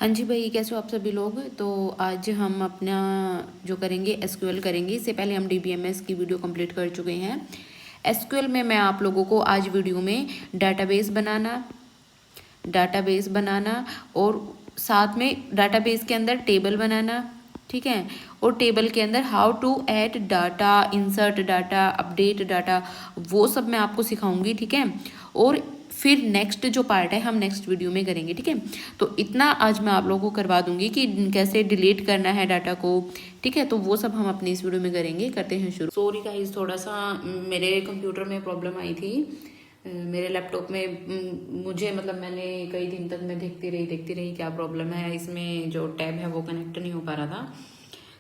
हाँ जी भाई, कैसे हो आप सभी लोग। तो आज हम अपना जो करेंगे एसक्यूएल करेंगे। इससे पहले हम डीबीएमएस की वीडियो कंप्लीट कर चुके हैं। एसक्यूएल में मैं आप लोगों को आज वीडियो में डाटाबेस बनाना और साथ में डाटाबेस के अंदर टेबल बनाना, ठीक है, और टेबल के अंदर how to add data, insert data, update data, वो सब मैं आपको सिखाऊंगी, ठीक है। और फिर नेक्स्ट जो पार्ट है हम नेक्स्ट वीडियो में करेंगे, ठीक है। तो इतना आज मैं आप लोगों को करवा दूंगी कि कैसे डिलीट करना है डाटा को, ठीक है। तो वो सब हम अपनी इस वीडियो में करेंगे। करते हैं शुरू। सॉरी गाइस, थोड़ा सा मेरे कंप्यूटर में प्रॉब्लम आई थी। मेरे लैपटॉप में मुझे मतलब मैंने कई दिन तक मैं देखती रही क्या प्रॉब्लम है इसमें। जो टैब है वो कनेक्ट नहीं हो पा रहा था,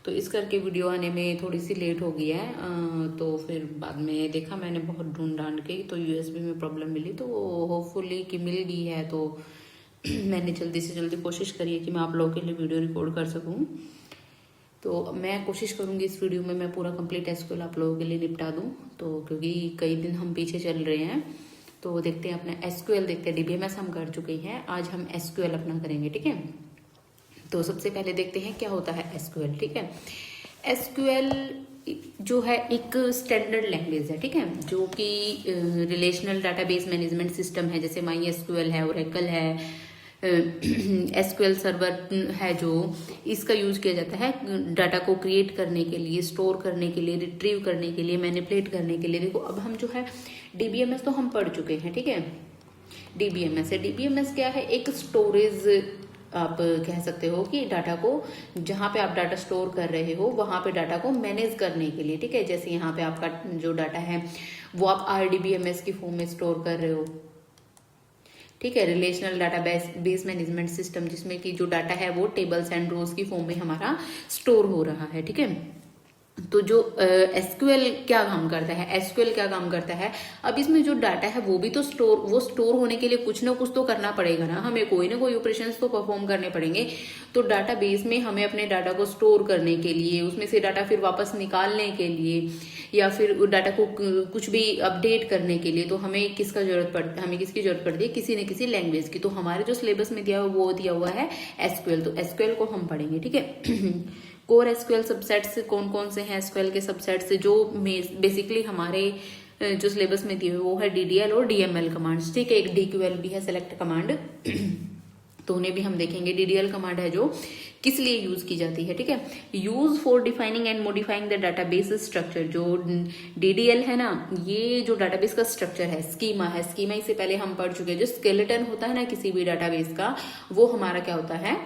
तो इस करके वीडियो आने में थोड़ी सी लेट हो गई है। तो फिर बाद में देखा मैंने बहुत ढूंढ के, तो यूएसबी में प्रॉब्लम मिली, तो होपफुली कि मिल गई है। तो मैंने जल्दी से जल्दी कोशिश करी है कि मैं आप लोगों के लिए वीडियो रिकॉर्ड कर सकूं। तो मैं कोशिश करूंगी इस वीडियो में मैं पूरा कंप्लीट एसक्यूएल आप लोगों के लिए निपटा दूं। तो क्योंकि कई दिन हम पीछे चल रहे हैं, तो देखते हैं अपना एसक्यूएल, देखते हैं। डीबीएमएस हम कर चुके हैं, आज हम एसक्यूएल अपना करेंगे, ठीक है। तो सबसे पहले देखते हैं क्या होता है एसक्यूएल, ठीक है। एसक्यूएल जो है एक स्टैंडर्ड लैंग्वेज है, ठीक है, जो कि रिलेशनल डाटाबेस मैनेजमेंट सिस्टम है। जैसे माई एसक्यूएल है, ओरेकल है, एसक्यूएल सर्वर है, जो इसका यूज किया जाता है डाटा को क्रिएट करने के लिए, स्टोर करने के लिए, रिट्रीव करने के लिए, मैनिपुलेट करने के लिए। देखो अब हम जो है डीबीएमएस तो हम पढ़ चुके हैं, ठीक है। डीबीएमएस है, डीबीएमएस क्या है, एक स्टोरेज आप कह सकते हो कि डाटा को, जहां पे आप डाटा स्टोर कर रहे हो वहां पे डाटा को मैनेज करने के लिए, ठीक है। जैसे यहाँ पे आपका जो डाटा है वो आप आरडीबीएमएस की फॉर्म में स्टोर कर रहे हो, ठीक है। Relational data base management system, जिसमें कि जो डाटा है वो टेबल्स एंड रोज की फॉर्म में हमारा स्टोर हो रहा है, ठीक है। तो जो एसक्यूएल क्या काम करता है, एसक्यूएल क्या काम करता है, अब इसमें जो डाटा है वो भी तो स्टोर होने के लिए कुछ ना कुछ तो करना पड़ेगा ना, हमें कोई ना कोई ऑपरेशंस तो परफॉर्म करने पड़ेंगे। तो डाटा बेस में हमें अपने डाटा को स्टोर करने के लिए, उसमें से डाटा फिर वापस निकालने के लिए, या फिर डाटा को कुछ भी अपडेट करने के लिए, तो हमें किसकी जरूरत पड़ती है, किसी न किसी लैंग्वेज की। तो हमारे जो सिलेबस में दिया हुआ वो दिया हुआ है एसक्यूएल, तो एसक्यूएल को हम पढ़ेंगे, ठीक है। कोर एसक्यूएल सबसेट्स कौन कौन से हैं एसक्यूएल के सबसेट्स, जो बेसिकली हमारे जो सिलेबस में दिए हुए वो है डीडीएल और डीएमएल कमांड्स, ठीक है। एक डीक्यूएल भी है, सेलेक्ट कमांड, तो उन्हें भी हम देखेंगे। डीडीएल कमांड है जो किस लिए यूज की जाती है, ठीक है, use for defining and modifying the database structure. जो डीडीएल है ना, ये जो डाटाबेस का स्ट्रक्चर है, स्कीमा है, स्कीमा इससे पहले हम पढ़ चुके हैं। जो स्केलेटन होता है ना किसी भी डाटाबेस का, वो हमारा क्या होता है,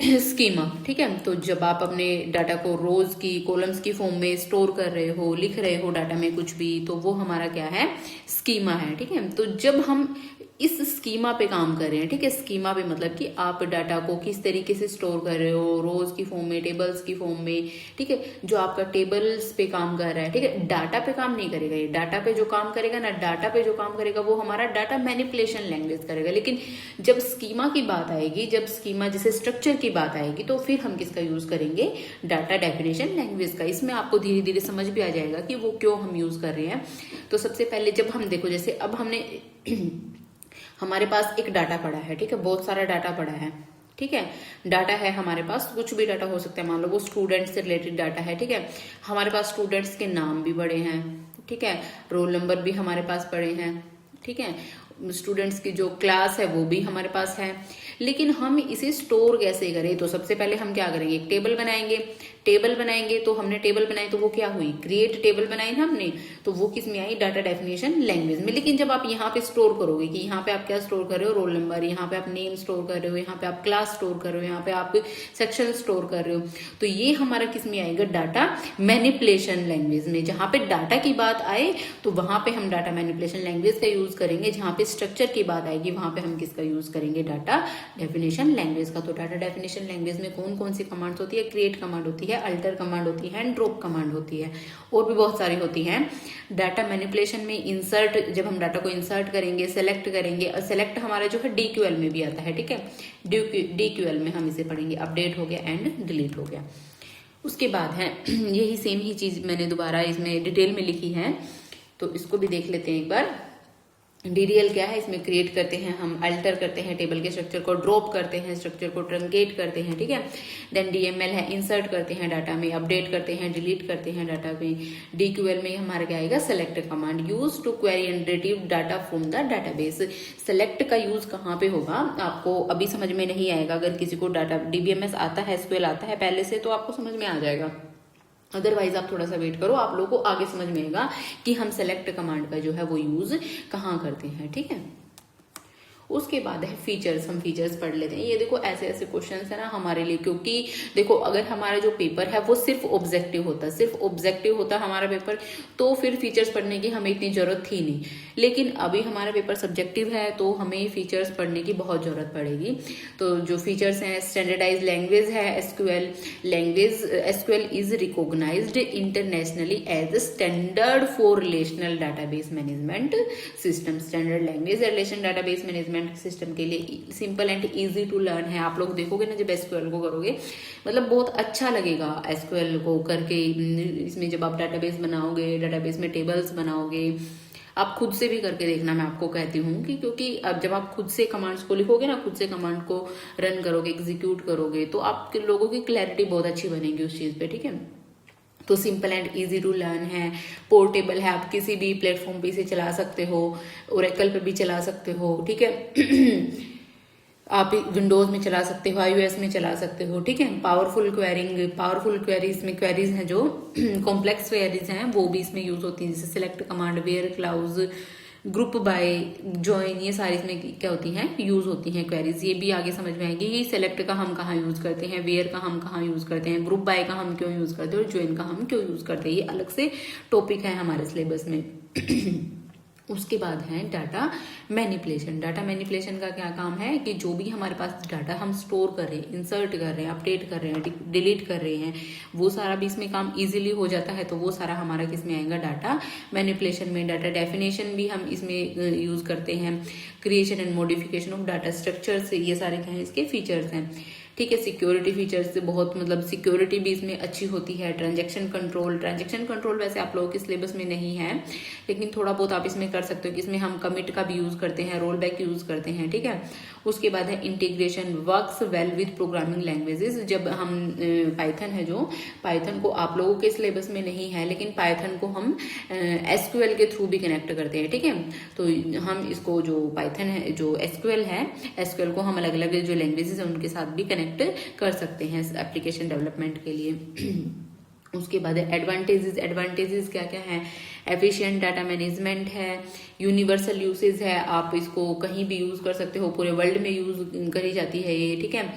स्कीमा, ठीक है। तो जब आप अपने डाटा को रोज की, कॉलम्स की फॉर्म में स्टोर कर रहे हो, लिख रहे हो डाटा में कुछ भी, तो वो हमारा क्या है, स्कीमा है, ठीक है। तो जब हम इस स्कीमा पे काम कर रहे हैं, ठीक है, स्कीमा पे मतलब कि आप डाटा को किस तरीके से स्टोर कर रहे हो, रोज की फॉर्म में, टेबल्स की फॉर्म में, ठीक है। जो आपका टेबल्स पे काम कर रहा है, ठीक है, डाटा पे काम नहीं करेगा ये। डाटा पे जो काम करेगा ना, डाटा पे जो काम करेगा वो हमारा डाटा मैनिपुलेशन लैंग्वेज करेगा। लेकिन जब स्कीमा की बात आएगी, जब स्कीमा जैसे स्ट्रक्चर की बात आएगी, तो फिर हम किसका यूज करेंगे, डाटा डेफिनेशन लैंग्वेज का। इसमें आपको धीरे धीरे समझ भी आ जाएगा कि वो क्यों हम यूज कर रहे हैं। तो सबसे पहले जब हम देखो, जैसे अब हमने हमारे पास एक डाटा पड़ा है, ठीक है, बहुत सारा डाटा पड़ा है, ठीक है। डाटा है हमारे पास, कुछ भी डाटा हो सकता है, मान लो वो स्टूडेंट से रिलेटेड डाटा है, ठीक है। हमारे पास स्टूडेंट्स के नाम भी पड़े हैं, ठीक है, रोल नंबर भी हमारे पास पड़े हैं, ठीक है, स्टूडेंट्स की जो क्लास है वो भी हमारे पास है। लेकिन हम इसे स्टोर कैसे करें, तो सबसे पहले हम क्या करेंगे, एक टेबल बनाएंगे। टेबल बनाएंगे तो हमने टेबल बनाई, तो वो क्या हुई, क्रिएट टेबल बनाई ना हमने, तो वो किस में आई, डाटा डेफिनेशन लैंग्वेज में। लेकिन जब आप यहाँ पे स्टोर करोगे, कि यहाँ पे आप क्या स्टोर कर रहे हो, रोल नंबर, यहाँ पे आप नेम स्टोर कर रहे हो, यहाँ पे आप क्लास स्टोर कर रहे हो, यहाँ पे आप सेक्शन स्टोर कर रहे हो, तो ये हमारा किस में आएगा, डाटा मैनिपुलेशन लैंग्वेज में। जहां पे डाटा की बात आए तो वहां पे हम डाटा मैनिपुलेशन लैंग्वेज का यूज करेंगे। जहां पे स्ट्रक्चर की बात आएगी वहां पे हम किसका यूज करेंगे, डाटा डेफिनेशन लैंग्वेज का। तो डाटा डेफिनेशन लैंग्वेज में कौन कौन सी कमांड्स होती है, क्रिएट कमांड होती है, अल्टर कमांड होती है, एंड ड्रॉप कमांड होती है, और भी बहुत सारी होती हैं। डाटा मैनिपुलेशन में इंसर्ट, जब हम डाटा को इंसर्ट करेंगे, सेलेक्ट करेंगे, और सेलेक्ट हमारा जो है डीक्यूएल में भी आता है, ठीक है। डीक्यूएल में हम इसे पढ़ेंगे, अपडेट हो गया एंड डिलीट हो गया। उसके बाद है यही सेम ही चीज मैंने दोबारा इसमें डिटेल में लिखी है, तो इसको भी देख लेते हैं एक बार। डीडीएल क्या है, इसमें क्रिएट करते हैं हम, अल्टर करते हैं टेबल के स्ट्रक्चर को, ड्रॉप करते हैं स्ट्रक्चर को, ट्रंकेट करते हैं, ठीक है। देन डीएमएल है, इंसर्ट करते हैं डाटा में, अपडेट करते हैं, डिलीट करते हैं डाटा में। डीक्यूएल में हमारा क्या आएगा, select command, use to query and retrieve data from the database. Select का यूज कहाँ पे होगा आपको अभी समझ में नहीं आएगा। अगर किसी को डाटा डीबीएमएस आता है, एसक्यूएल आता है पहले से, तो आपको समझ में आ जाएगा। अदरवाइज आप थोड़ा सा वेट करो, आप लोगों को आगे समझ में आएगा कि हम सेलेक्ट कमांड का जो है वो यूज कहाँ करते हैं, ठीक है। उसके बाद है फीचर्स, हम फीचर्स पढ़ लेते हैं। ये देखो ऐसे ऐसे क्वेश्चंस है ना हमारे लिए, क्योंकि देखो अगर हमारा जो पेपर है वो सिर्फ ऑब्जेक्टिव होता, सिर्फ ऑब्जेक्टिव होता हमारा पेपर, तो फिर फीचर्स पढ़ने की हमें इतनी जरूरत थी नहीं। लेकिन अभी हमारा पेपर सब्जेक्टिव है तो हमें फीचर्स पढ़ने की बहुत जरूरत पड़ेगी। तो जो फीचर्स हैं, स्टैंडर्डाइज लैंग्वेज है SQL, language SQL is recognized internationally as standard for relational database management system. Standard language relation database management system के लिए simple and easy to learn है। आप लोग देखोगे ना जब एसक्यूएल को करोगे, मतलब बहुत अच्छा लगेगा एसक्यूएल को करके। इसमें जब आप डाटाबेस बनाओगे, डाटाबेस में टेबल्स बनाओगे, आप खुद से भी करके देखना, मैं आपको कहती हूँ कि क्योंकि अब जब आप खुद से कमांड्स को लिखोगे ना, खुद से कमांड को रन करोगे, एग्जीक्यूट करोगे, तो आपके लोगों की क्लैरिटी बहुत अच्छी बनेगी उस चीज पे, ठीक है। तो simple and easy to learn है, पोर्टेबल है, आप किसी भी प्लेटफॉर्म पे इसे चला सकते हो, ओरेकल पे भी चला सकते हो, ठीक है। आप विंडोज में चला सकते हो, आईओएस में चला सकते हो, ठीक है। पावरफुल क्वेरिंग, पावरफुल क्वेरीज में क्वेरीज हैं जो कॉम्प्लेक्स क्वेरीज हैं वो भी इसमें यूज होती है, जैसे select command, where clause, group by, join, ये सारी इसमें क्या होती हैं, यूज होती हैं क्वेरीज। ये भी आगे समझ में आएगी कि सेलेक्ट का हम कहाँ यूज करते हैं, वेयर का हम कहाँ यूज करते हैं, ग्रुप बाय का हम क्यों यूज करते हैं और ज्वाइन का हम क्यों यूज करते हैं। ये अलग से टॉपिक है हमारे सिलेबस में। उसके बाद है डाटा मैनिपुलेशन। डाटा मैनिपुलेशन का क्या काम है कि जो भी हमारे पास डाटा हम स्टोर कर रहे हैं, इंसर्ट कर रहे हैं, अपडेट कर रहे हैं, डिलीट कर रहे हैं, वो सारा भी इसमें काम इजीली हो जाता है। तो वो सारा हमारा किस में आएगा, डाटा मैनिपुलेशन में। डाटा डेफिनेशन भी हम इसमें यूज करते हैं, creation and modification of data structures, ये सारे क्या है इसके फीचर्स हैं, ठीक है। सिक्योरिटी फीचर्स से बहुत मतलब सिक्योरिटी भी इसमें अच्छी होती है। ट्रांजैक्शन कंट्रोल, ट्रांजैक्शन कंट्रोल वैसे आप लोगों के सिलेबस में नहीं है, लेकिन थोड़ा बहुत आप इसमें कर सकते हो कि इसमें हम कमिट का भी यूज करते हैं, रोल बैक यूज करते हैं, ठीक है। उसके बाद है integration, works well with programming languages. जब हम पाइथन है जो, पाइथन को आप लोगों के सिलेबस में नहीं है, लेकिन पाइथन को हम एसक्यूएल के थ्रू भी कनेक्ट करते हैं, ठीक है। तो हम इसको जो पाइथन है, जो एसक्यूएल है, एसक्यूएल को हम अलग अलग जो लैंग्वेजेस है उनके साथ भी कनेक्ट कर सकते हैं एप्लीकेशन डेवलपमेंट के लिए। उसके बाद एडवांटेजेस, एडवांटेजेस क्या क्या है, एफिशिएंट डाटा मैनेजमेंट है, यूनिवर्सल यूसेज है, आप इसको कहीं भी यूज कर सकते हो, पूरे वर्ल्ड में यूज करी जाती है ये, ठीक है।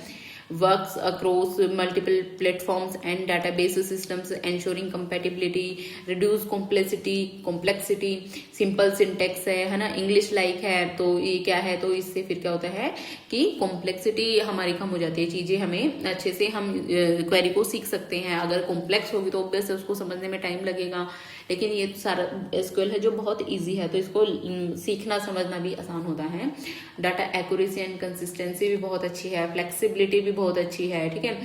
works across multiple platforms and database systems ensuring compatibility, reduce complexity, simple syntax है ना, इंग्लिश लाइक है। तो ये क्या है, तो इससे फिर क्या होता है कि कॉम्प्लेक्सिटी हमारी कम हो जाती है, चीजें हमें अच्छे से हम क्वेरी को सीख सकते हैं। अगर कॉम्प्लेक्स होगी तो ऑब्वियस उसको समझने में टाइम लगेगा, लेकिन ये सारा एसक्यूएल है जो बहुत इजी है, तो इसको सीखना समझना भी आसान होता है। डाटा एक्यूरेसी एंड कंसिस्टेंसी भी बहुत अच्छी है, फ्लेक्सिबिलिटी भी बहुत अच्छी है, ठीक है।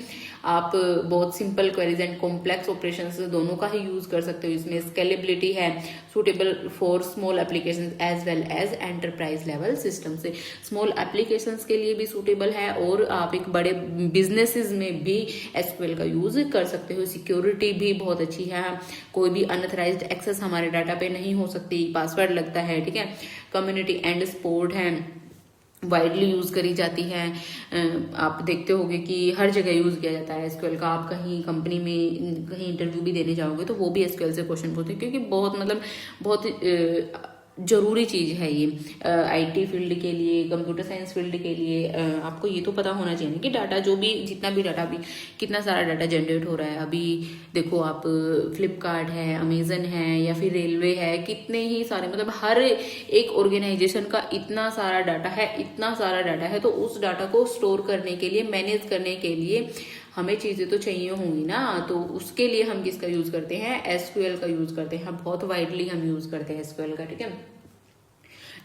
आप बहुत simple queries and complex operations दोनों का ही यूज कर सकते हो। इसमें स्केलेबिलिटी है, suitable for small applications as well as enterprise level system से। स्मॉल एप्लीकेशंस के लिए भी सुटेबल है और आप एक बड़े बिजनेसेस में भी एसक्यूएल का यूज कर सकते हो। सिक्योरिटी भी बहुत अच्छी है, कोई भी अनऑथराइज्ड एक्सेस हमारे डाटा पे नहीं हो सकती, पासवर्ड लगता है, ठीक है। कम्युनिटी एंड सपोर्ट है, वाइडली यूज करी जाती है। आप देखते होंगे कि हर जगह यूज किया जाता है एसक्यूएल का। आप कहीं कंपनी में कहीं इंटरव्यू भी देने जाओगे तो वो भी एसक्यूएल से क्वेश्चन पूछते हैं, क्योंकि बहुत मतलब बहुत जरूरी चीज है ये आईटी फील्ड के लिए, कंप्यूटर साइंस फील्ड के लिए। आपको ये तो पता होना चाहिए कि डाटा जो भी, जितना भी डाटा भी, कितना सारा डाटा जनरेट हो रहा है। अभी देखो आप फ्लिपकार्ट है, अमेजन है, या फिर रेलवे है, कितने ही सारे, मतलब हर एक ऑर्गेनाइजेशन का इतना सारा डाटा है, इतना सारा डाटा है। तो उस डाटा को स्टोर करने के लिए, मैनेज करने के लिए हमें चीजें तो चाहिए होंगी ना, तो उसके लिए हम किसका यूज करते हैं, एसक्यूएल का यूज करते हैं। बहुत वाइडली हम यूज करते हैं एसक्यूएल का, ठीक है।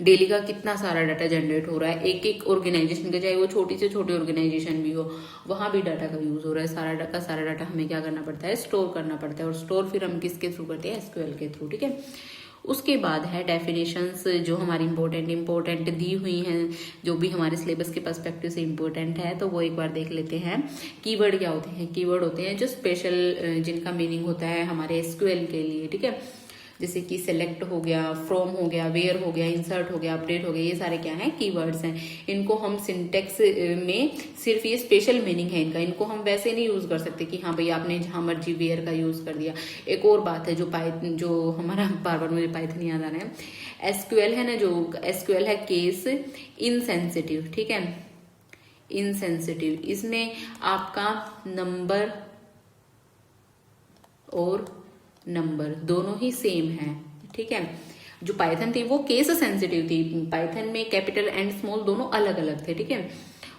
डेली का कितना सारा डाटा जनरेट हो रहा है एक एक ऑर्गेनाइजेशन का, चाहे वो छोटी से छोटी ऑर्गेनाइजेशन भी हो, वहां भी डाटा का यूज हो रहा है। सारा डाटा हमें क्या करना पड़ता है, स्टोर करना पड़ता है। और स्टोर फिर हम किसके थ्रू करते हैं, एसक्यूएल के थ्रू, ठीक है। उसके बाद है डेफिनेशंस, जो हमारी इंपॉर्टेंट दी हुई हैं, जो भी हमारे सिलेबस के पर्सपेक्टिव से इंपॉर्टेंट है, तो वो एक बार देख लेते हैं। कीवर्ड क्या होते हैं? कीवर्ड होते हैं जो स्पेशल, जिनका मीनिंग होता है हमारे एसक्यूएल के लिए, ठीक है। जैसे कि सेलेक्ट हो गया, फ्रॉम हो गया, वेयर हो गया, इंसर्ट हो गया, अपडेट हो गया, ये सारे क्या हैं? कीवर्ड्स हैं। इनको हम सिंटेक्स में सिर्फ ये स्पेशल मीनिंग है इनका, इनको हम वैसे नहीं यूज कर सकते कि हाँ भाई आपने जहां मर्जी वेयर का यूज कर दिया। एक और बात है जो हमारा बार बार मुझे पाइथन याद आ रहा है, एसक्यूएल है ना, जो एसक्यूएल है केस इनसेंसिटिव, ठीक है, इनसेंसिटिव। इसमें आपका नंबर और नंबर दोनों ही सेम है, ठीक है। जो पाइथन थी वो केस सेंसिटिव थी, पाइथन में कैपिटल एंड स्मॉल दोनों अलग अलग थे, ठीक है।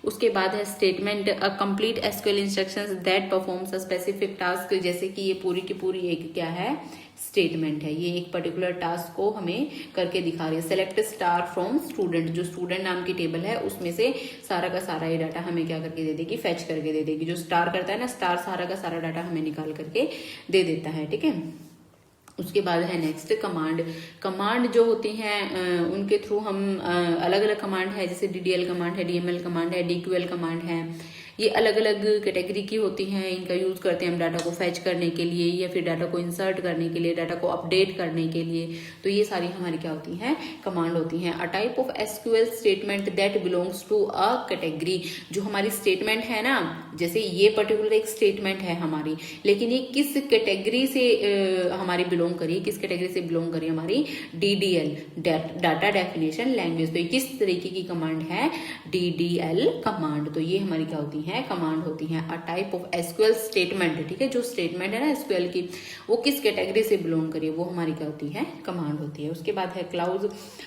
उसके बाद है statement, a complete SQL instructions that performs a specific task. जैसे कि ये पूरी की पूरी एक क्या है? स्टेटमेंट है। ये एक पर्टिकुलर टास्क को हमें करके दिखा रही है। सेलेक्ट स्टार फ्रॉम स्टूडेंट, जो स्टूडेंट नाम की टेबल है उसमें से सारा का सारा ये डाटा हमें क्या करके दे देगी? फैच करके दे देगी। जो स्टार करता है ना, स्टार सारा का सारा डाटा हमें निकाल करके दे देता है, ठीक है। उसके बाद है नेक्स्ट कमांड। कमांड जो होती हैं उनके थ्रू हम अलग अलग कमांड है, जैसे डीडीएल कमांड है, डीएमएल कमांड है, डीक्यूएल कमांड है। ये अलग अलग कैटेगरी की होती हैं। इनका यूज करते हैं हम डाटा को फैच करने के लिए, या फिर डाटा को इंसर्ट करने के लिए, डाटा को अपडेट करने के लिए। तो ये सारी हमारी क्या होती हैं? कमांड होती हैं। A type of SQL statement that belongs to a category. जो हमारी स्टेटमेंट है ना, जैसे ये पर्टिकुलर एक स्टेटमेंट है हमारी, लेकिन ये किस कैटेगरी से हमारी बिलोंग करी, किस कैटेगरी से बिलोंग करी? हमारी डीडीएल, डाटा डेफिनेशन लैंग्वेज। तो ये किस तरीके की कमांड है? DDL command. तो ये हमारी क्या होती है? कमांड होती है। अ टाइप ऑफ एसक्यूएल स्टेटमेंट, ठीक है, जो स्टेटमेंट है ना एसक्यूएल की, वो किस कैटेगरी से बिलोंग करी, वो हमारी क्या होती है? कमांड होती है। उसके बाद है clause.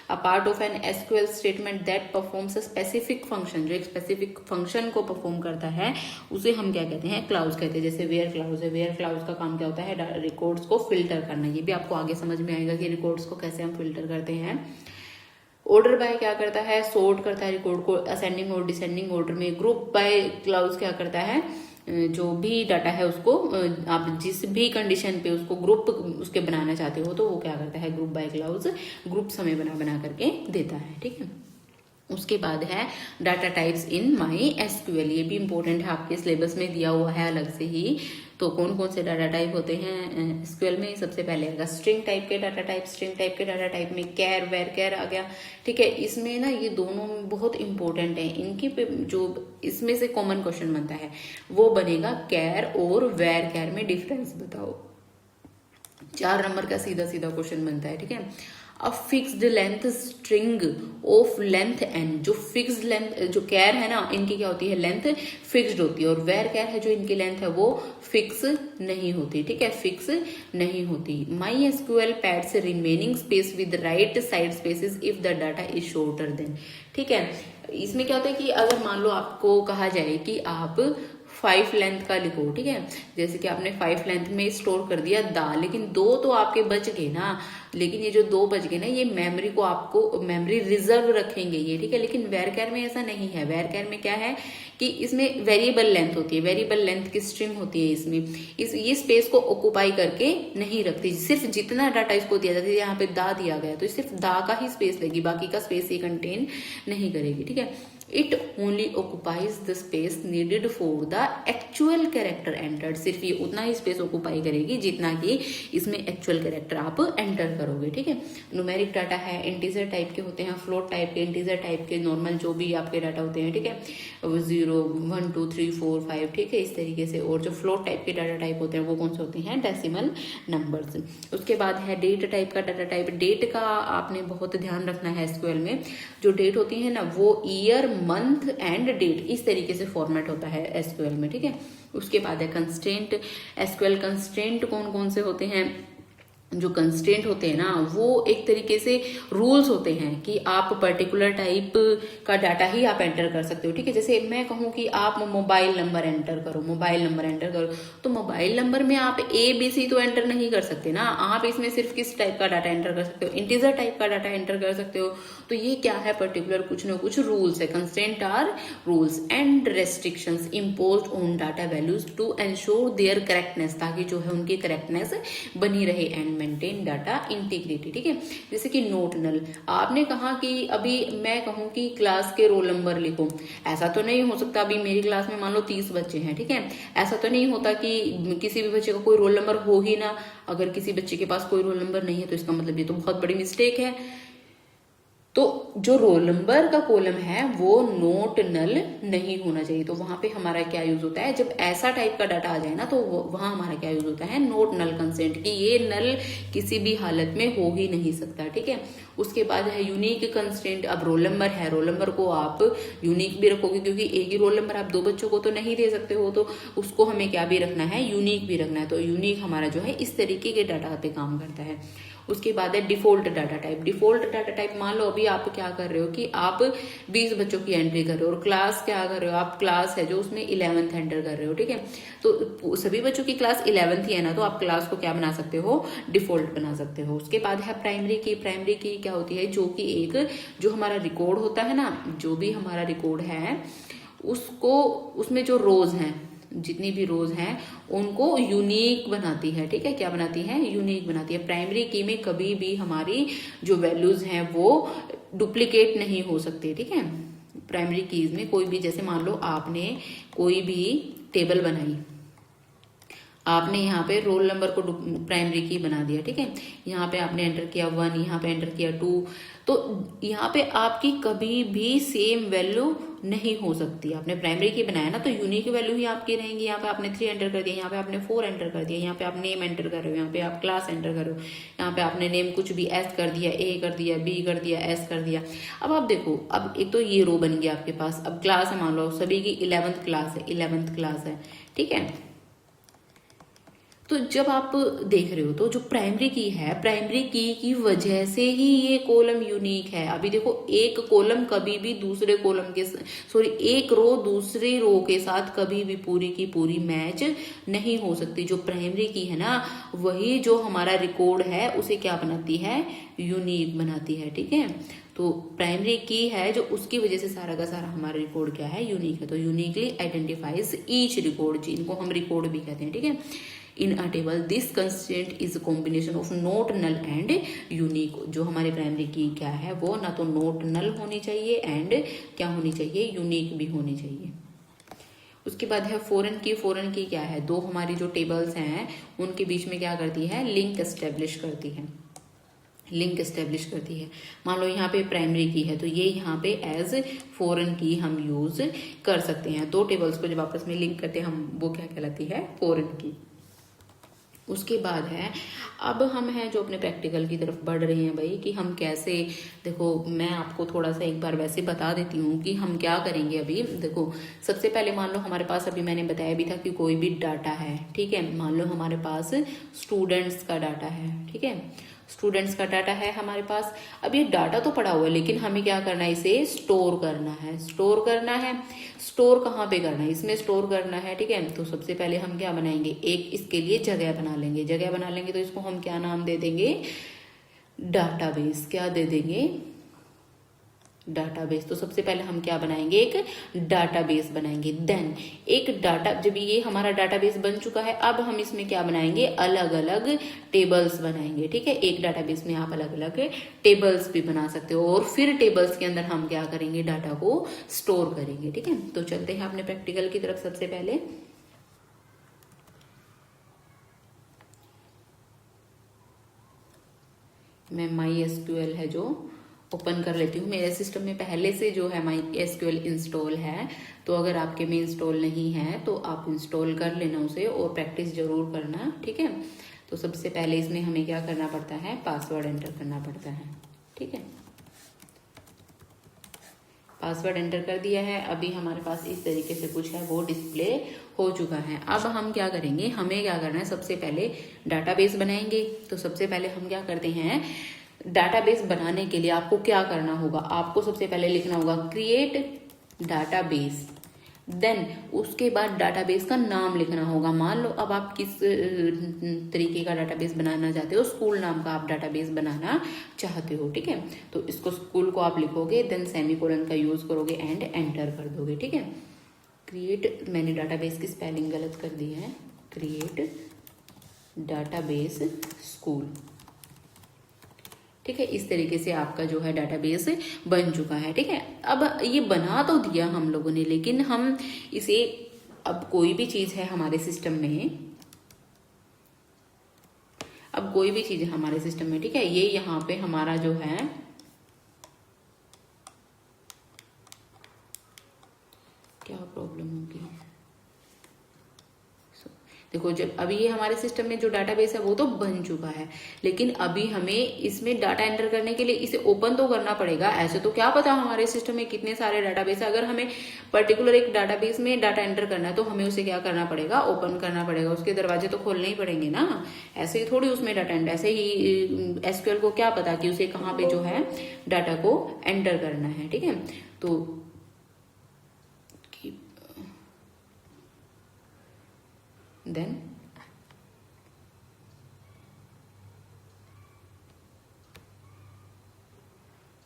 A part of an SQL statement that performs a specific function. जो एक स्पेसिफिक फंक्शन को परफॉर्म करता है उसे हम क्या कहते हैं? क्लाउज कहते हैं। जैसे वेयर क्लाउज है, वेयर क्लाउज का काम क्या होता है? रिकॉर्ड्स को फिल्टर करना। ये भी आपको आगे समझ में आएगा कि रिकॉर्ड्स को कैसे हम फिल्टर करते हैं। ऑर्डर बाय क्या करता है? सॉर्ट करता है रिकॉर्ड को असेंडिंग और डिसेंडिंग ऑर्डर में। ग्रुप बाय क्लाउज क्या करता है? जो भी डाटा है उसको आप जिस भी कंडीशन पे उसको ग्रुप उसके बनाना चाहते हो तो वो क्या करता है? ग्रुप बाय क्लाउज ग्रुप्स हमें बना करके देता है, ठीक है। उसके बाद है data types in my SQL. ये भी इंपॉर्टेंट है, आपके सिलेबस में दिया हुआ है अलग से ही। तो कौन कौन से डाटा टाइप होते हैं एसक्यूएल में? सबसे पहले आएगा स्ट्रिंग टाइप के डाटा टाइप। स्ट्रिंग टाइप के डाटा टाइप में कैर, वेर कैर आ गया, ठीक है। इसमें ना ये दोनों बहुत इंपॉर्टेंट है। इनके पे जो इसमें से कॉमन क्वेश्चन बनता है वो बनेगा कैर और वेर कैर में डिफरेंस बताओ। 4 नंबर का सीधा सीधा क्वेश्चन बनता है, ठीक है। A fixed length string of length n. जो फिक्स्ड लेंथ, जो कैर है ना, इनकी क्या होती है? लेंथ फिक्स्ड होती है। और वेर कैर है जो इनकी लेंथ है वो फिक्स नहीं होती, ठीक है, फिक्स नहीं होती। My SQL pads remaining space with right side spaces if the data is shorter than, ठीक है। इसमें क्या होता है कि अगर मान लो आपको कहा जाए कि आप 5 लेंथ का लिखो, ठीक है, जैसे कि आपने 5 लेंथ में स्टोर कर दिया दा, लेकिन 2 तो आपके बच गए ना, लेकिन ये जो 2 बच गए ना, ये मेमोरी को आपको मेमोरी रिजर्व रखेंगे ये, ठीक है। लेकिन वेरकैर में ऐसा नहीं है। वेरकैर में क्या है कि इसमें वेरिएबल लेंथ होती है, वेरिएबल लेंथ की स्ट्रिंग होती है। इसमें ये स्पेस को ऑक्यूपाई करके नहीं रखती। सिर्फ जितना डाटा इसको दिया जाता है, यहाँ पे दा दिया गया तो सिर्फ दा का ही स्पेस लेगी, बाकी का स्पेस ये कंटेन नहीं करेगी, ठीक है। It only occupies the space needed for the actual character entered. सिर्फ ये उतना ही स्पेस ऑक्यूपाई करेगी जितना कि इसमें एक्चुअल कैरेक्टर आप एंटर करोगे, ठीक है। न्यूमेरिक डाटा है, इंटीजर टाइप के होते हैं, फ्लोट टाइप के, इंटीजर टाइप के, नॉर्मल जो भी आपके डाटा होते हैं, ठीक है, 0 1 2 3 4 5, ठीक है, इस तरीके से। और जो फ्लोट टाइप के डाटा टाइप होते हैं वो कौन से होते हैं? Decimal numbers. उसके बाद है डेट टाइप का डाटा टाइप। डेट का आपने बहुत ध्यान रखना है एसक्यूएल में। जो डेट होती है ना वो ईयर, मंथ एंड डेट, इस तरीके से फॉर्मेट होता है एसक्यूएल में, ठीक है। उसके बाद है कंस्ट्रेंट। एसक्यूएल कंस्ट्रेंट कौन कौन से होते हैं? जो कंस्ट्रेंट होते हैं ना वो एक तरीके से रूल्स होते हैं कि आप पर्टिकुलर टाइप का डाटा ही आप एंटर कर सकते हो, ठीक है। जैसे मैं कहूँ कि आप मोबाइल नंबर एंटर करो, मोबाइल नंबर एंटर करो, तो मोबाइल नंबर में आप ABC तो एंटर नहीं कर सकते ना। आप इसमें सिर्फ किस टाइप का डाटा एंटर कर सकते हो? इंटीजर टाइप का डाटा एंटर कर सकते हो। तो ये क्या है? पर्टिकुलर कुछ ना कुछ रूल्स है। Constraint are rules and restrictions imposed on data values to ensure their correctness, ताकि जो है उनकी करेक्टनेस बनी रहे एंड मेंटेन डाटा इंटीग्रिटी, ठीक है। जैसे कि नोट नल, आपने कहा कि अभी मैं कहूँ कि क्लास के रोल नंबर लिखो, ऐसा तो नहीं हो सकता। अभी मेरी क्लास में मान लो 30 बच्चे हैं, ठीक है, ऐसा तो नहीं होता कि किसी भी बच्चे का कोई रोल नंबर हो ही ना। अगर किसी बच्चे के पास कोई रोल नंबर नहीं है तो इसका मतलब ये तो बहुत बड़ी मिस्टेक है। तो जो रोल नंबर का कॉलम है वो नोट नल नहीं होना चाहिए। तो वहां पे हमारा क्या यूज होता है, जब ऐसा टाइप का डाटा आ जाए ना, तो वहां हमारा क्या यूज होता है, नोट नल कंसेंट, कि ये नल किसी भी हालत में हो ही नहीं सकता, ठीक है। उसके बाद है यूनिक कंस्टेंट। अब रोल नंबर है, रोल नंबर को आप यूनिक भी रखोगे, क्योंकि एक ही रोल नंबर आप दो बच्चों को तो नहीं दे सकते हो, तो उसको हमें क्या भी रखना है, यूनिक भी रखना है। तो यूनिक हमारा जो है इस तरीके के डाटा पे काम करता है। उसके बाद है default data type. Default data type, मान लो अभी आप क्या कर रहे हो कि आप 20 बच्चों की एंट्री कर रहे हो, और क्लास क्या कर रहे हो आप, क्लास है जो उसमें 11th एंटर कर रहे हो, ठीक है। तो सभी बच्चों की क्लास 11th ही है ना, तो आप क्लास को क्या बना सकते हो, डिफॉल्ट बना सकते हो। उसके बाद है प्राइमरी की। प्राइमरी की क्या होती है, जो कि एक जो हमारा रिकॉर्ड होता है ना, जो भी हमारा रिकॉर्ड है उसको, उसमें जो रोज हैं, जितनी भी रोज हैं उनको यूनिक बनाती है, ठीक है। क्या बनाती है, यूनिक बनाती है। प्राइमरी की में कभी भी हमारी जो वैल्यूज हैं वो डुप्लीकेट नहीं हो सकती, ठीक है। प्राइमरी कीज में कोई भी, जैसे मान लो आपने कोई भी टेबल बनाई, आपने यहाँ पे रोल नंबर को प्राइमरी की बना दिया, ठीक है। यहाँ पे आपने एंटर किया 1, यहाँ पे एंटर किया 2, तो यहाँ पे आपकी कभी भी सेम वैल्यू नहीं हो सकती। आपने प्राइमरी की बनाया ना, तो यूनिक वैल्यू ही आपकी रहेंगी। यहाँ पे आपने 3 एंटर कर दिया, यहाँ पे आपने 4 एंटर कर दिया, यहाँ पे आप नेम एंटर कर रहे हो, यहाँ पे आप क्लास एंटर कर रहे हो, यहाँ पे आपने नेम कुछ भी एस कर दिया, ए कर दिया, बी कर दिया, एस कर दिया। अब आप देखो, अब एक तो ये रो बन गया आपके पास। अब क्लास है, मान लो सभी की 11th क्लास है, 11th क्लास है, ठीक है। तो जब आप देख रहे हो तो जो प्राइमरी की है, प्राइमरी की वजह से ही ये कॉलम यूनिक है। अभी देखो, एक कॉलम कभी भी दूसरे कॉलम के, सॉरी, एक रो दूसरी रो के साथ कभी भी पूरी की पूरी मैच नहीं हो सकती। जो प्राइमरी की है ना, वही जो हमारा रिकॉर्ड है उसे क्या बनाती है, यूनिक बनाती है, ठीक है। तो प्राइमरी की है जो, उसकी वजह से सारा का सारा हमारा रिकॉर्ड क्या है, यूनिक है। तो यूनिकली आइडेंटिफाइज ईच रिकॉर्ड, जिनको हम रिकॉर्ड भी कहते हैं, ठीक है। In a table this constant is combination of not null and unique. जो हमारे प्राइमरी की क्या है, वो ना तो नोट नल होनी चाहिए एंड क्या होनी चाहिए, यूनिक भी होनी चाहिए। उसके बाद है फॉरेन की। फॉरेन की क्या है, दो हमारी जो टेबल्स हैं उनके बीच में क्या करती है, लिंक एस्टेब्लिश करती है, लिंक एस्टेब्लिश करती है। मान लो यहाँ पे प्राइमरी की है, तो ये यहाँ पे एज फॉरेन की हम यूज कर सकते हैं। दो टेबल्स को जब आपस में लिंक करते हैं हम, वो क्या कहलाती है, फॉरेन की। उसके बाद है, अब हम हैं जो अपने प्रैक्टिकल की तरफ बढ़ रहे हैं भाई, कि हम कैसे, देखो मैं आपको थोड़ा सा एक बार वैसे बता देती हूँ कि हम क्या करेंगे। अभी देखो, सबसे पहले मान लो हमारे पास, अभी मैंने बताया भी था कि कोई भी डाटा है, ठीक है। मान लो हमारे पास स्टूडेंट्स का डाटा है, ठीक है, स्टूडेंट्स का डाटा है हमारे पास। अब ये डाटा तो पड़ा हुआ है, लेकिन हमें क्या करना है, इसे स्टोर करना है। स्टोर करना है, स्टोर कहाँ पे करना है, इसमें स्टोर करना है, ठीक है। तो सबसे पहले हम क्या बनाएंगे, एक इसके लिए जगह बना लेंगे। जगह बना लेंगे तो इसको हम क्या नाम दे देंगे, डाटाबेस। क्या दे देंगे, डाटाबेस। तो सबसे पहले हम क्या बनाएंगे, एक डाटाबेस बनाएंगे। देन एक डाटा, जब ये हमारा डाटाबेस बन चुका है, अब हम इसमें क्या बनाएंगे, अलग अलग टेबल्स बनाएंगे, ठीक है। एक डाटाबेस में आप अलग अलग टेबल्स भी बना सकते हो, और फिर टेबल्स के अंदर हम क्या करेंगे, डाटा को स्टोर करेंगे, ठीक है। तो चलते हैं अपने प्रैक्टिकल की तरफ। सबसे पहले मैं MySQL है जो ओपन कर लेती हूँ। मेरे सिस्टम में पहले से जो है MySQL इंस्टॉल है, तो अगर आपके में इंस्टॉल नहीं है तो आप इंस्टॉल कर लेना उसे, और प्रैक्टिस जरूर करना, ठीक है। तो सबसे पहले इसमें हमें क्या करना पड़ता है, पासवर्ड एंटर करना पड़ता है, ठीक है। पासवर्ड एंटर कर दिया है। अभी हमारे पास इस तरीके से कुछ है, वो डिस्प्ले हो चुका है। अब हम क्या करेंगे, हमें क्या करना है, सबसे पहले डाटाबेस बनाएंगे। तो सबसे पहले हम क्या करते हैं, डाटाबेस बनाने के लिए आपको क्या करना होगा, आपको सबसे पहले लिखना होगा क्रिएट डाटाबेस। देन उसके बाद डाटाबेस का नाम लिखना होगा। मान लो अब आप किस तरीके का डाटाबेस बनाना चाहते हो, स्कूल नाम का आप डाटाबेस बनाना चाहते हो, ठीक है। तो इसको स्कूल को आप लिखोगे, देन सेमीकोलन का यूज करोगे एंड एंटर कर दोगे, ठीक है। क्रिएट, मैंने डाटाबेस की स्पेलिंग गलत कर दी है, क्रिएट डाटाबेस स्कूल, ठीक है, इस तरीके से आपका जो है डाटाबेस बन चुका है। ठीक है, अब ये बना तो दिया हम लोगों ने, लेकिन हम इसे, अब कोई भी चीज है हमारे सिस्टम में, अब कोई भी चीज है हमारे सिस्टम में, ठीक है, ये यहाँ पे हमारा जो है क्या प्रॉब्लम होगी। देखो, जब अभी ये हमारे सिस्टम में जो डाटाबेस है वो तो बन चुका है, लेकिन अभी हमें इसमें डाटा एंटर करने के लिए इसे ओपन तो करना पड़ेगा। ऐसे तो क्या पता हमारे सिस्टम में कितने सारे डाटाबेस है, अगर हमें पर्टिकुलर एक डाटाबेस में डाटा एंटर करना है तो हमें उसे क्या करना पड़ेगा, ओपन करना पड़ेगा, उसके दरवाजे तो खोलने ही पड़ेंगे ना। ऐसे ही थोड़ी उसमें डाटा एंटर, ऐसे ही एसक्यूएल को क्या पता कि उसे कहाँ पे जो है डाटा को एंटर करना है। ठीक है, तो देन